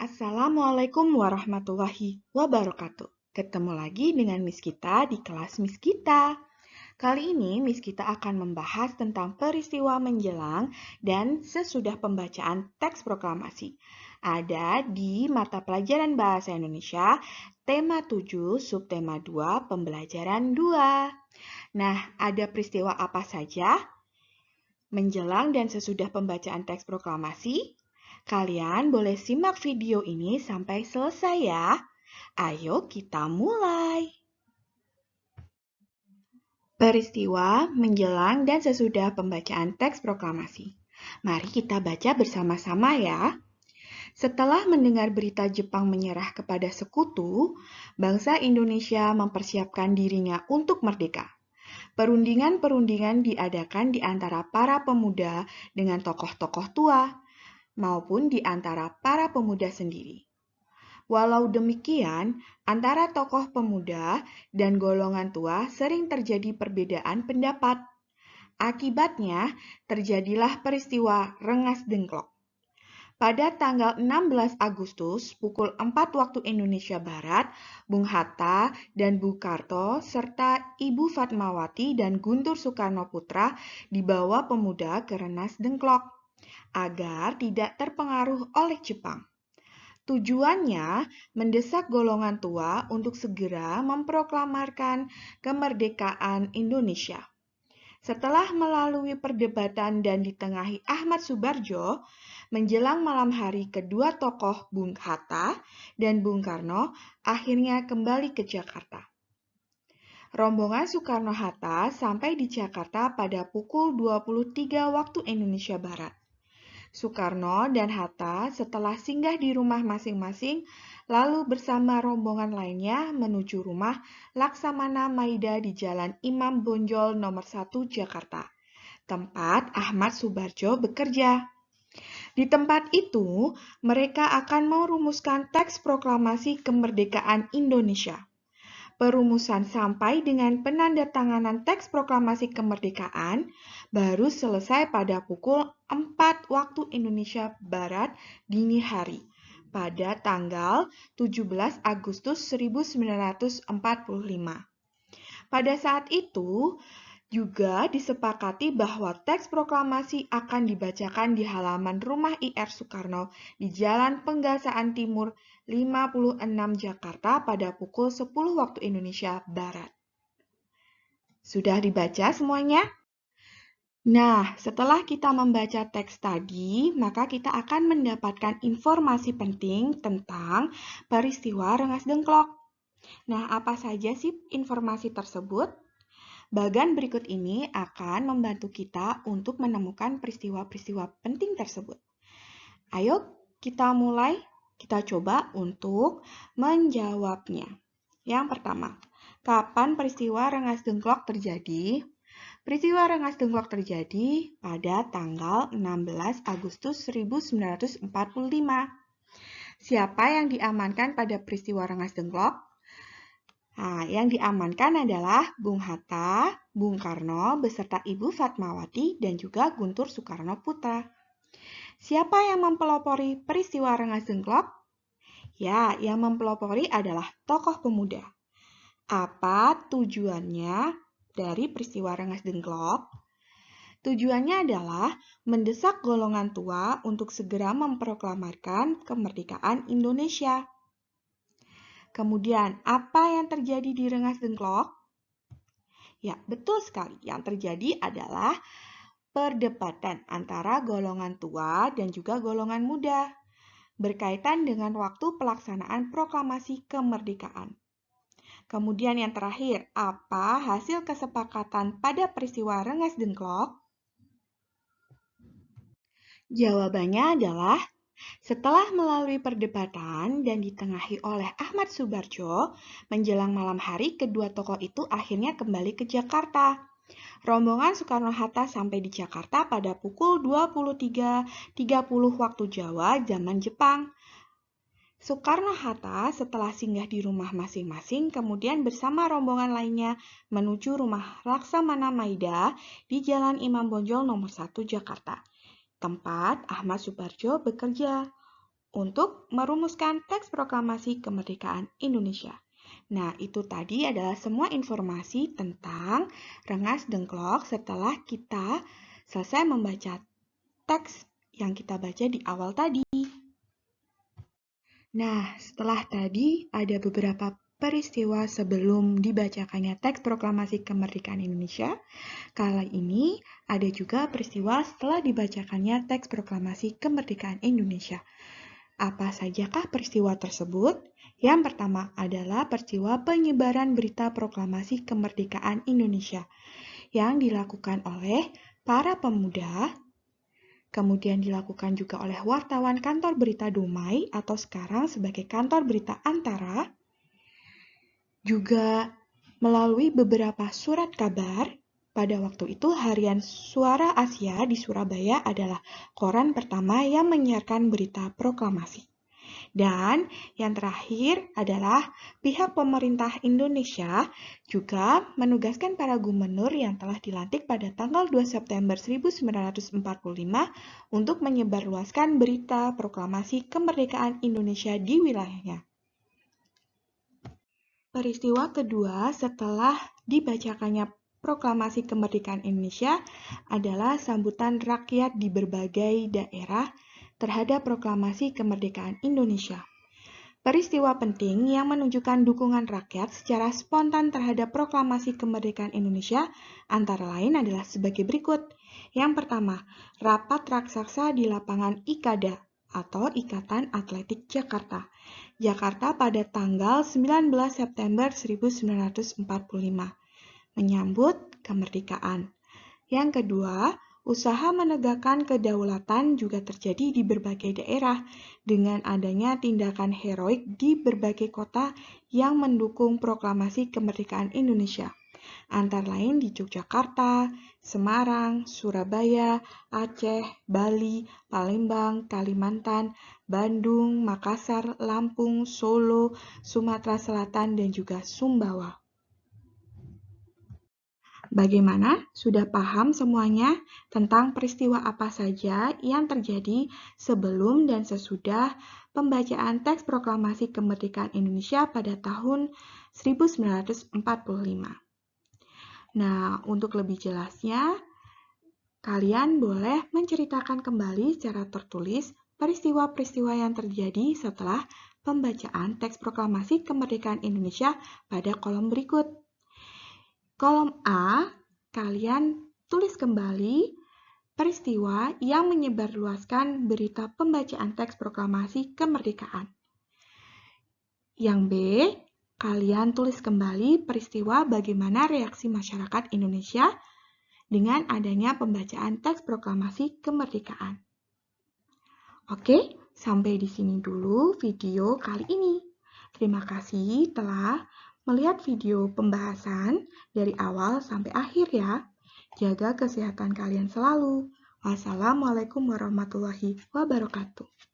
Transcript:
Assalamualaikum warahmatullahi wabarakatuh. Ketemu lagi dengan Miss Kita di kelas Miss Kita. Kali ini Miss Kita akan membahas tentang peristiwa menjelang dan sesudah pembacaan teks proklamasi. Ada di mata pelajaran Bahasa Indonesia, tema 7, subtema 2, pembelajaran 2. Nah, ada peristiwa apa saja menjelang dan sesudah pembacaan teks proklamasi? Kalian boleh simak video ini sampai selesai ya. Ayo kita mulai. Peristiwa menjelang dan sesudah pembacaan teks proklamasi. Mari kita baca bersama-sama ya. Setelah mendengar berita Jepang menyerah kepada sekutu, bangsa Indonesia mempersiapkan dirinya untuk merdeka. Perundingan-perundingan diadakan di antara para pemuda dengan tokoh-tokoh tua, maupun di antara para pemuda sendiri. Walau demikian, antara tokoh pemuda dan golongan tua sering terjadi perbedaan pendapat. Akibatnya, terjadilah peristiwa Rengas Dengklok. Pada tanggal 16 Agustus pukul 4 waktu Indonesia Barat, Bung Hatta dan Bung Karno serta Ibu Fatmawati dan Guntur Soekarno Putra dibawa pemuda ke Rengas Dengklok agar tidak terpengaruh oleh Jepang. Tujuannya mendesak golongan tua untuk segera memproklamarkan kemerdekaan Indonesia. Setelah melalui perdebatan dan ditengahi Ahmad Soebardjo, menjelang malam hari kedua tokoh Bung Hatta dan Bung Karno akhirnya kembali ke Jakarta. Rombongan Soekarno-Hatta sampai di Jakarta pada pukul 23 waktu Indonesia Barat. Soekarno dan Hatta setelah singgah di rumah masing-masing, lalu bersama rombongan lainnya menuju rumah Laksamana Maida di Jalan Imam Bonjol nomor 1 Jakarta, tempat Ahmad Soebardjo bekerja. Di tempat itu, mereka akan merumuskan teks proklamasi kemerdekaan Indonesia. Perumusan sampai dengan penandatanganan teks proklamasi kemerdekaan baru selesai pada pukul 4 waktu Indonesia Barat dini hari pada tanggal 17 Agustus 1945. Pada saat itu juga disepakati bahwa teks proklamasi akan dibacakan di halaman rumah IR Soekarno di Jalan Penggasaan Timur 56 Jakarta pada pukul 10 waktu Indonesia Barat. Sudah dibaca semuanya? Nah, setelah kita membaca teks tadi, maka kita akan mendapatkan informasi penting tentang peristiwa Rengas Dengklok. Nah, apa saja sih informasi tersebut? Bagan berikut ini akan membantu kita untuk menemukan peristiwa-peristiwa penting tersebut. Ayo kita mulai, kita coba untuk menjawabnya. Yang pertama, kapan peristiwa Rengas Dengklok terjadi? Peristiwa Rengas Dengklok terjadi pada tanggal 16 Agustus 1945. Siapa yang diamankan pada peristiwa Rengas Dengklok? Nah, yang diamankan adalah Bung Hatta, Bung Karno, beserta Ibu Fatmawati dan juga Guntur Soekarno Putra. Siapa yang mempelopori peristiwa Rengas Dengklok? Ya, yang mempelopori adalah tokoh pemuda. Apa tujuannya dari peristiwa Rengas Dengklok? Tujuannya adalah mendesak golongan tua untuk segera memproklamarkan kemerdekaan Indonesia. Kemudian, apa yang terjadi di Rengas Dengklok? Ya, betul sekali. Yang terjadi adalah perdebatan antara golongan tua dan juga golongan muda berkaitan dengan waktu pelaksanaan proklamasi kemerdekaan. Kemudian yang terakhir, apa hasil kesepakatan pada peristiwa Rengas Dengklok? Jawabannya adalah setelah melalui perdebatan dan ditengahi oleh Ahmad Soebardjo, menjelang malam hari kedua tokoh itu akhirnya kembali ke Jakarta. Rombongan Soekarno-Hatta sampai di Jakarta pada pukul 23.30 waktu Jawa zaman Jepang. Soekarno-Hatta setelah singgah di rumah masing-masing kemudian bersama rombongan lainnya menuju rumah Laksamana Maida di Jalan Imam Bonjol nomor 1 Jakarta, tempat Ahmad Soebardjo bekerja. untuk merumuskan teks proklamasi kemerdekaan Indonesia. Nah, itu tadi adalah semua informasi tentang Rengas Dengklok setelah kita selesai membaca teks yang kita baca di awal tadi. Nah, setelah tadi ada beberapa peristiwa sebelum dibacakannya teks proklamasi kemerdekaan Indonesia. Kali ini ada juga peristiwa setelah dibacakannya teks proklamasi kemerdekaan Indonesia. Apa sajakah peristiwa tersebut? Yang pertama adalah peristiwa penyebaran berita proklamasi kemerdekaan Indonesia yang dilakukan oleh para pemuda, kemudian dilakukan juga oleh wartawan kantor berita Dumai atau sekarang sebagai kantor berita Antara, juga melalui beberapa surat kabar. Pada waktu itu, Harian Suara Asia di Surabaya adalah koran pertama yang menyiarkan berita proklamasi. Dan yang terakhir adalah pihak pemerintah Indonesia juga menugaskan para gubernur yang telah dilantik pada tanggal 2 September 1945 untuk menyebarluaskan berita proklamasi kemerdekaan Indonesia di wilayahnya. Peristiwa kedua setelah dibacakannya proklamasi kemerdekaan Indonesia adalah sambutan rakyat di berbagai daerah terhadap proklamasi kemerdekaan Indonesia. Peristiwa penting yang menunjukkan dukungan rakyat secara spontan terhadap proklamasi kemerdekaan Indonesia antara lain adalah sebagai berikut. Yang pertama, rapat raksasa di lapangan IKADA atau Ikatan Atletik Jakarta. Jakarta pada tanggal 19 September 1945 menyambut kemerdekaan. Yang kedua, usaha menegakkan kedaulatan juga terjadi di berbagai daerah dengan adanya tindakan heroik di berbagai kota yang mendukung proklamasi kemerdekaan Indonesia. Antara lain di Yogyakarta, Semarang, Surabaya, Aceh, Bali, Palembang, Kalimantan, Bandung, Makassar, Lampung, Solo, Sumatera Selatan, dan juga Sumbawa. Bagaimana? Sudah paham semuanya tentang peristiwa apa saja yang terjadi sebelum dan sesudah pembacaan teks proklamasi kemerdekaan Indonesia pada tahun 1945. Nah, untuk lebih jelasnya, kalian boleh menceritakan kembali secara tertulis peristiwa-peristiwa yang terjadi setelah pembacaan teks proklamasi kemerdekaan Indonesia pada kolom berikut. Kolom A, kalian tulis kembali peristiwa yang menyebarluaskan berita pembacaan teks proklamasi kemerdekaan. Yang B, kalian tulis kembali peristiwa bagaimana reaksi masyarakat Indonesia dengan adanya pembacaan teks proklamasi kemerdekaan. Oke, sampai di sini dulu video kali ini. Terima kasih telah melihat video pembahasan dari awal sampai akhir ya. Jaga kesehatan kalian selalu. Wassalamualaikum warahmatullahi wabarakatuh.